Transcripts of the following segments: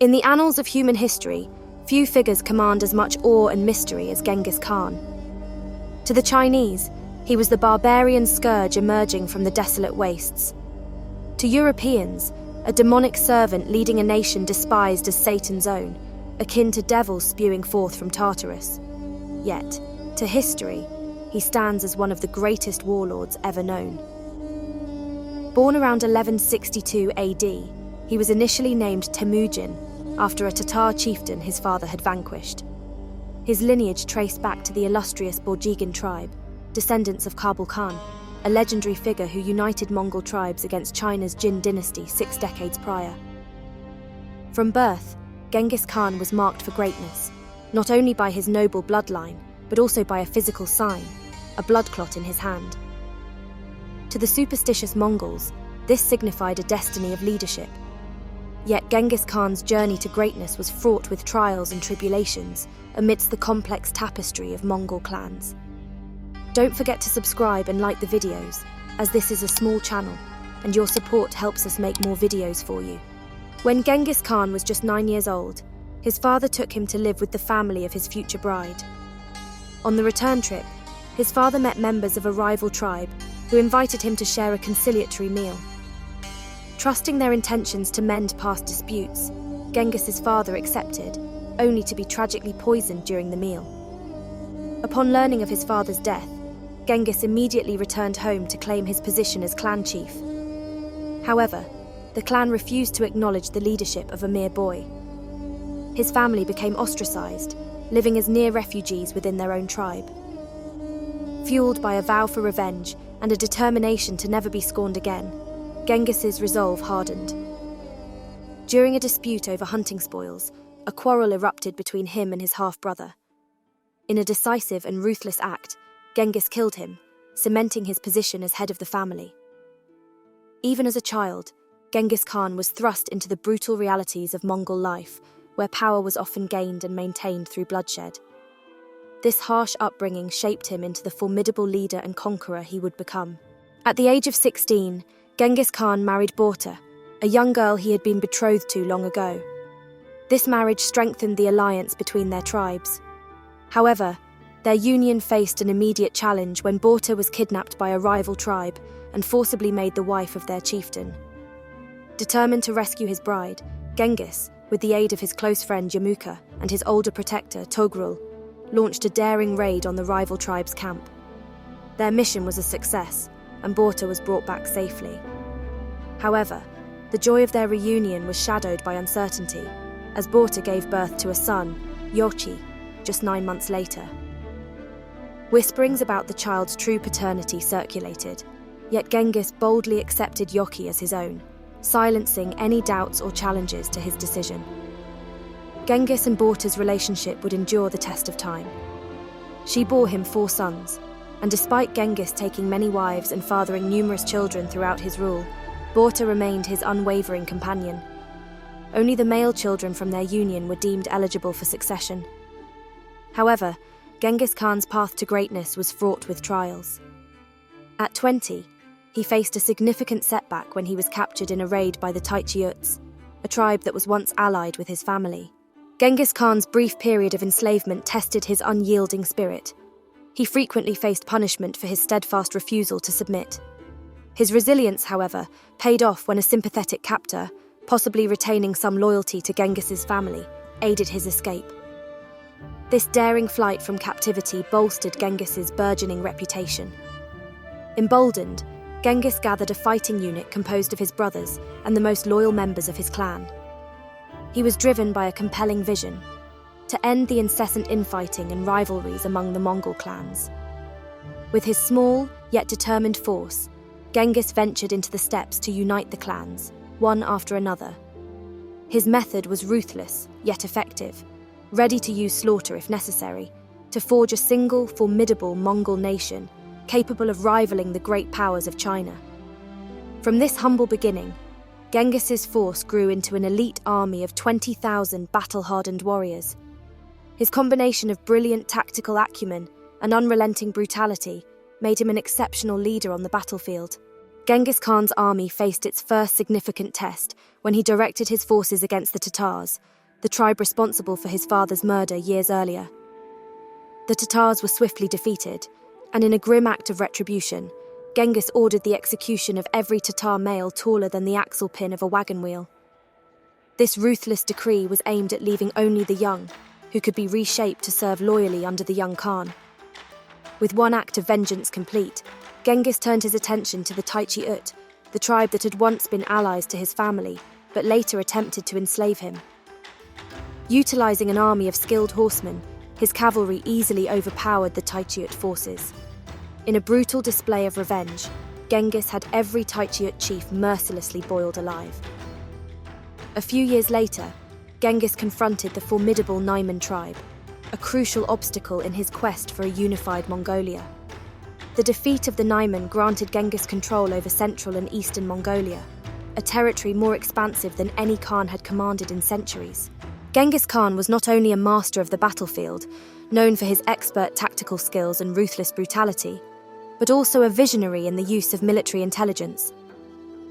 In the annals of human history, few figures command as much awe and mystery as Genghis Khan. To the Chinese, he was the barbarian scourge emerging from the desolate wastes. To Europeans, a demonic servant leading a nation despised as Satan's own, akin to devils spewing forth from Tartarus. Yet, to history, he stands as one of the greatest warlords ever known. Born around 1162 AD, he was initially named Temujin, after a Tatar chieftain his father had vanquished. His lineage traced back to the illustrious Borjigin tribe, descendants of Kabul Khan, a legendary figure who united Mongol tribes against China's Jin dynasty 6 decades prior. From birth, Genghis Khan was marked for greatness, not only by his noble bloodline, but also by a physical sign, a blood clot in his hand. To the superstitious Mongols, this signified a destiny of leadership. Yet Genghis Khan's journey to greatness was fraught with trials and tribulations amidst the complex tapestry of Mongol clans. Don't forget to subscribe and like the videos, as this is a small channel, and your support helps us make more videos for you. When Genghis Khan was just 9 years old, his father took him to live with the family of his future bride. On the return trip, his father met members of a rival tribe who invited him to share a conciliatory meal. Trusting their intentions to mend past disputes, Genghis's father accepted, only to be tragically poisoned during the meal. Upon learning of his father's death, Genghis immediately returned home to claim his position as clan chief. However, the clan refused to acknowledge the leadership of a mere boy. His family became ostracized, living as near refugees within their own tribe. Fueled by a vow for revenge and a determination to never be scorned again, Genghis's resolve hardened. During a dispute over hunting spoils, a quarrel erupted between him and his half-brother. In a decisive and ruthless act, Genghis killed him, cementing his position as head of the family. Even as a child, Genghis Khan was thrust into the brutal realities of Mongol life, where power was often gained and maintained through bloodshed. This harsh upbringing shaped him into the formidable leader and conqueror he would become. At the age of 16, Genghis Khan married Borte, a young girl he had been betrothed to long ago. This marriage strengthened the alliance between their tribes. However, their union faced an immediate challenge when Borte was kidnapped by a rival tribe and forcibly made the wife of their chieftain. Determined to rescue his bride, Genghis, with the aid of his close friend Yamuka and his older protector Togrul, launched a daring raid on the rival tribe's camp. Their mission was a success, and Borte was brought back safely. However, the joy of their reunion was shadowed by uncertainty, as Borte gave birth to a son, Yochi, just 9 months later. Whisperings about the child's true paternity circulated, yet Genghis boldly accepted Yochi as his own, silencing any doubts or challenges to his decision. Genghis and Borte's relationship would endure the test of time. She bore him 4 sons, and despite Genghis taking many wives and fathering numerous children throughout his rule, Borte remained his unwavering companion. Only the male children from their union were deemed eligible for succession. However, Genghis Khan's path to greatness was fraught with trials. At 20, he faced a significant setback when he was captured in a raid by the Taichiuts, a tribe that was once allied with his family. Genghis Khan's brief period of enslavement tested his unyielding spirit. He frequently faced punishment for his steadfast refusal to submit. His resilience, however, paid off when a sympathetic captor, possibly retaining some loyalty to Genghis's family, aided his escape. This daring flight from captivity bolstered Genghis's burgeoning reputation. Emboldened, Genghis gathered a fighting unit composed of his brothers and the most loyal members of his clan. He was driven by a compelling vision: to end the incessant infighting and rivalries among the Mongol clans. With his small, yet determined force, Genghis ventured into the steppes to unite the clans, one after another. His method was ruthless, yet effective, ready to use slaughter if necessary, to forge a single, formidable Mongol nation capable of rivaling the great powers of China. From this humble beginning, Genghis's force grew into an elite army of 20,000 battle-hardened warriors. His combination of brilliant tactical acumen and unrelenting brutality made him an exceptional leader on the battlefield. Genghis Khan's army faced its first significant test when he directed his forces against the Tatars, the tribe responsible for his father's murder years earlier. The Tatars were swiftly defeated, and in a grim act of retribution, Genghis ordered the execution of every Tatar male taller than the axle pin of a wagon wheel. This ruthless decree was aimed at leaving only the young, who could be reshaped to serve loyally under the young Khan. With one act of vengeance complete, Genghis turned his attention to the Taichi-Ut, the tribe that had once been allies to his family, but later attempted to enslave him. Utilizing an army of skilled horsemen, his cavalry easily overpowered the Taichi-Ut forces. In a brutal display of revenge, Genghis had every Taichi-Ut chief mercilessly boiled alive. A few years later, Genghis confronted the formidable Naiman tribe, a crucial obstacle in his quest for a unified Mongolia. The defeat of the Naiman granted Genghis control over central and eastern Mongolia, a territory more expansive than any Khan had commanded in centuries. Genghis Khan was not only a master of the battlefield, known for his expert tactical skills and ruthless brutality, but also a visionary in the use of military intelligence.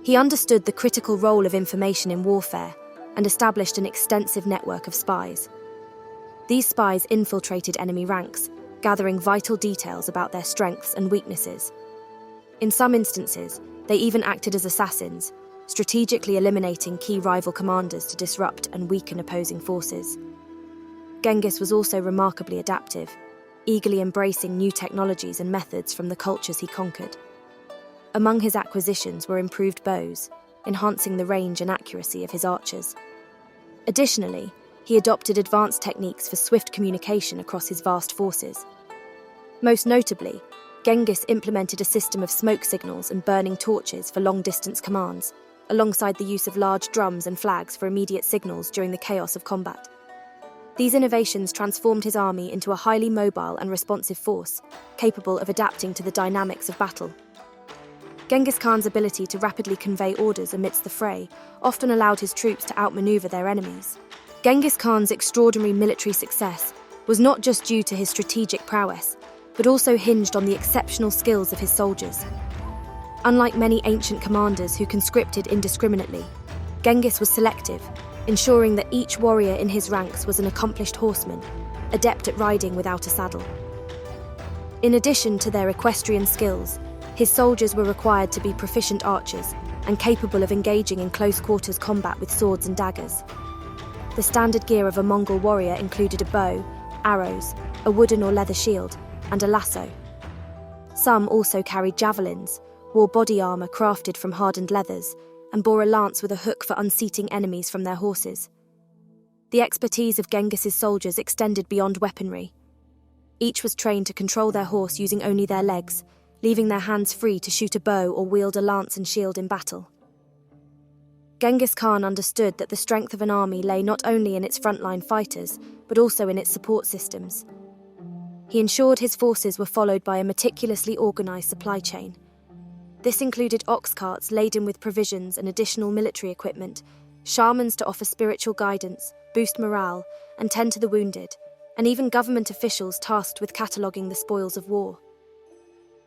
He understood the critical role of information in warfare and established an extensive network of spies. These spies infiltrated enemy ranks, gathering vital details about their strengths and weaknesses. In some instances, they even acted as assassins, strategically eliminating key rival commanders to disrupt and weaken opposing forces. Genghis was also remarkably adaptive, eagerly embracing new technologies and methods from the cultures he conquered. Among his acquisitions were improved bows, enhancing the range and accuracy of his archers. Additionally, he adopted advanced techniques for swift communication across his vast forces. Most notably, Genghis implemented a system of smoke signals and burning torches for long-distance commands, alongside the use of large drums and flags for immediate signals during the chaos of combat. These innovations transformed his army into a highly mobile and responsive force, capable of adapting to the dynamics of battle. Genghis Khan's ability to rapidly convey orders amidst the fray often allowed his troops to outmaneuver their enemies. Genghis Khan's extraordinary military success was not just due to his strategic prowess, but also hinged on the exceptional skills of his soldiers. Unlike many ancient commanders who conscripted indiscriminately, Genghis was selective, ensuring that each warrior in his ranks was an accomplished horseman, adept at riding without a saddle. In addition to their equestrian skills, his soldiers were required to be proficient archers and capable of engaging in close-quarters combat with swords and daggers. The standard gear of a Mongol warrior included a bow, arrows, a wooden or leather shield, and a lasso. Some also carried javelins, wore body armor crafted from hardened leathers, and bore a lance with a hook for unseating enemies from their horses. The expertise of Genghis's soldiers extended beyond weaponry. Each was trained to control their horse using only their legs, leaving their hands free to shoot a bow or wield a lance and shield in battle. Genghis Khan understood that the strength of an army lay not only in its frontline fighters, but also in its support systems. He ensured his forces were followed by a meticulously organized supply chain. This included ox carts laden with provisions and additional military equipment, shamans to offer spiritual guidance, boost morale, and tend to the wounded, and even government officials tasked with cataloguing the spoils of war.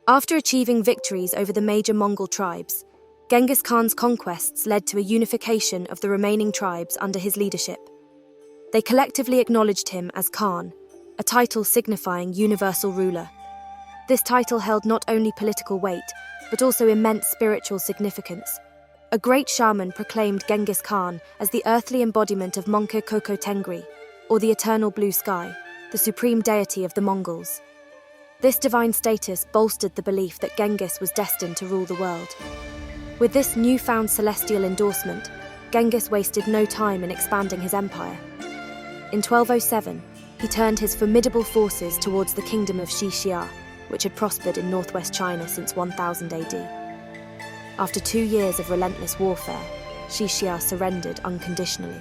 After achieving victories over the major Mongol tribes, Genghis Khan's conquests led to a unification of the remaining tribes under his leadership. They collectively acknowledged him as Khan, a title signifying universal ruler. This title held not only political weight, but also immense spiritual significance. A great shaman proclaimed Genghis Khan as the earthly embodiment of Monke Koko Tengri, or the eternal blue sky, the supreme deity of the Mongols. This divine status bolstered the belief that Genghis was destined to rule the world. With this newfound celestial endorsement, Genghis wasted no time in expanding his empire. In 1207, he turned his formidable forces towards the kingdom of Xixia, which had prospered in northwest China since 1000 AD. After 2 years of relentless warfare, Xixia surrendered unconditionally.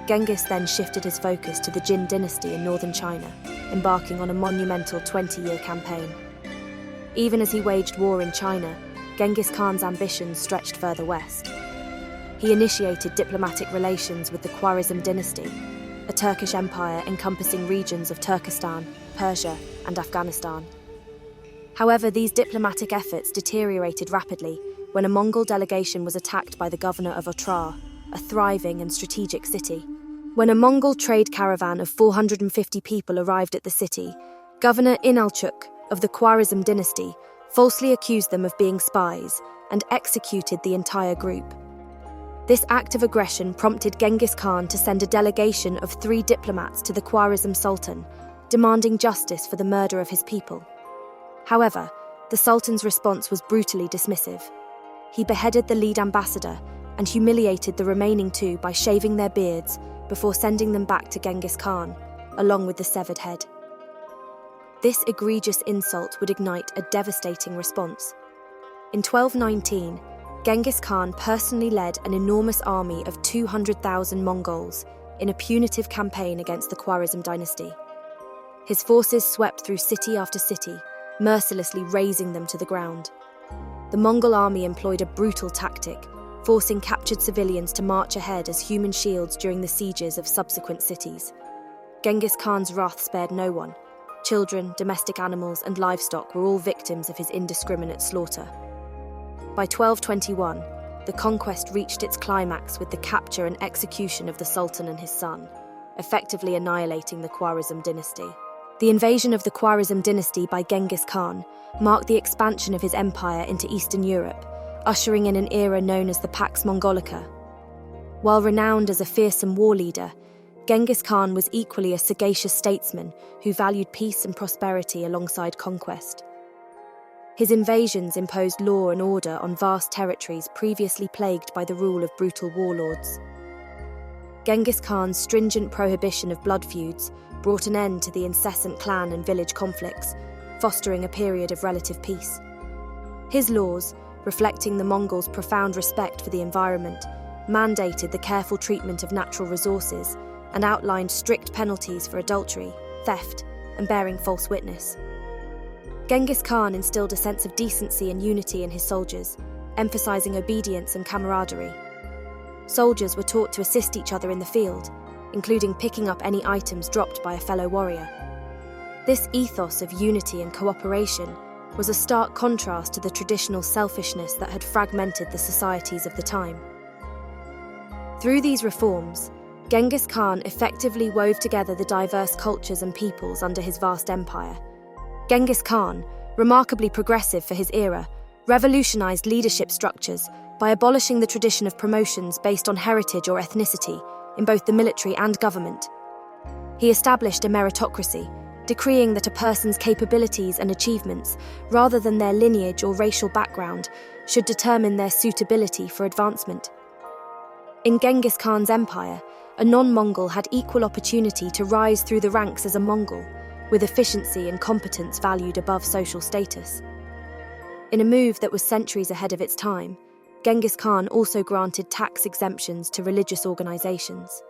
Genghis then shifted his focus to the Jin dynasty in northern China, embarking on a monumental 20-year campaign. Even as he waged war in China, Genghis Khan's ambitions stretched further west. He initiated diplomatic relations with the Khwarezm dynasty, a Turkish empire encompassing regions of Turkestan, Persia, and Afghanistan. However, these diplomatic efforts deteriorated rapidly when a Mongol delegation was attacked by the governor of Otrar, a thriving and strategic city. When a Mongol trade caravan of 450 people arrived at the city, Governor Inalchuk of the Khwarezm dynasty falsely accused them of being spies and executed the entire group. This act of aggression prompted Genghis Khan to send a delegation of 3 diplomats to the Khwarezm Sultan, demanding justice for the murder of his people. However, the Sultan's response was brutally dismissive. He beheaded the lead ambassador and humiliated the remaining 2 by shaving their beards before sending them back to Genghis Khan, along with the severed head. This egregious insult would ignite a devastating response. In 1219, Genghis Khan personally led an enormous army of 200,000 Mongols in a punitive campaign against the Khwarezm dynasty. His forces swept through city after city, mercilessly razing them to the ground. The Mongol army employed a brutal tactic, forcing captured civilians to march ahead as human shields during the sieges of subsequent cities. Genghis Khan's wrath spared no one. Children, domestic animals, and livestock were all victims of his indiscriminate slaughter. By 1221, the conquest reached its climax with the capture and execution of the Sultan and his son, effectively annihilating the Khwarezm dynasty. The invasion of the Khwarezm dynasty by Genghis Khan marked the expansion of his empire into Eastern Europe, ushering in an era known as the Pax Mongolica. While renowned as a fearsome war leader, Genghis Khan was equally a sagacious statesman who valued peace and prosperity alongside conquest. His invasions imposed law and order on vast territories previously plagued by the rule of brutal warlords. Genghis Khan's stringent prohibition of blood feuds brought an end to the incessant clan and village conflicts, fostering a period of relative peace. His laws, reflecting the Mongols' profound respect for the environment, mandated the careful treatment of natural resources and outlined strict penalties for adultery, theft, and bearing false witness. Genghis Khan instilled a sense of decency and unity in his soldiers, emphasizing obedience and camaraderie. Soldiers were taught to assist each other in the field, including picking up any items dropped by a fellow warrior. This ethos of unity and cooperation was a stark contrast to the traditional selfishness that had fragmented the societies of the time. Through these reforms, Genghis Khan effectively wove together the diverse cultures and peoples under his vast empire. Genghis Khan, remarkably progressive for his era, revolutionized leadership structures by abolishing the tradition of promotions based on heritage or ethnicity in both the military and government. He established a meritocracy, decreeing that a person's capabilities and achievements, rather than their lineage or racial background, should determine their suitability for advancement. In Genghis Khan's empire, a non-Mongol had equal opportunity to rise through the ranks as a Mongol, with efficiency and competence valued above social status. In a move that was centuries ahead of its time, Genghis Khan also granted tax exemptions to religious organizations.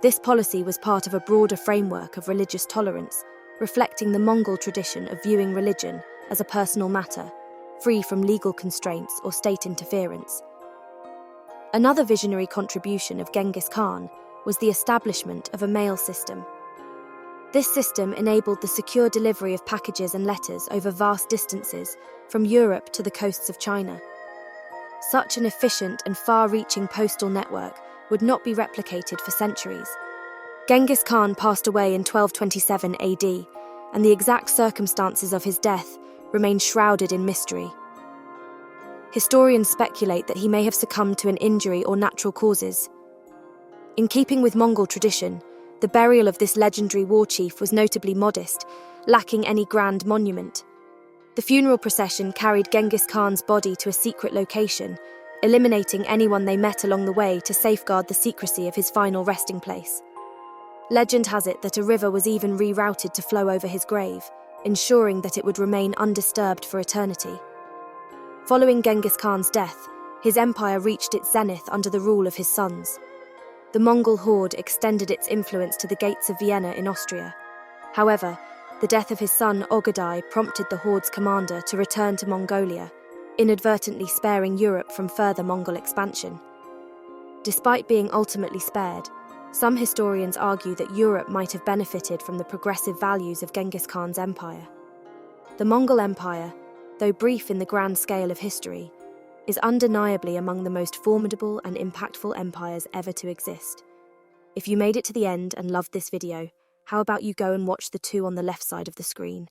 This policy was part of a broader framework of religious tolerance, reflecting the Mongol tradition of viewing religion as a personal matter, free from legal constraints or state interference. Another visionary contribution of Genghis Khan was the establishment of a mail system. This system enabled the secure delivery of packages and letters over vast distances from Europe to the coasts of China. Such an efficient and far-reaching postal network would not be replicated for centuries. Genghis Khan passed away in 1227 AD, and the exact circumstances of his death remain shrouded in mystery. Historians speculate that he may have succumbed to an injury or natural causes. In keeping with Mongol tradition, the burial of this legendary war chief was notably modest, lacking any grand monument. The funeral procession carried Genghis Khan's body to a secret location, eliminating anyone they met along the way to safeguard the secrecy of his final resting place. Legend has it that a river was even rerouted to flow over his grave, ensuring that it would remain undisturbed for eternity. Following Genghis Khan's death, his empire reached its zenith under the rule of his sons. The Mongol horde extended its influence to the gates of Vienna in Austria. However, the death of his son Ogadai prompted the horde's commander to return to Mongolia, inadvertently sparing Europe from further Mongol expansion. Despite being ultimately spared, some historians argue that Europe might have benefited from the progressive values of Genghis Khan's empire. The Mongol Empire, though brief in the grand scale of history, is undeniably among the most formidable and impactful empires ever to exist. If you made it to the end and loved this video, how about you go and watch the two on the left side of the screen?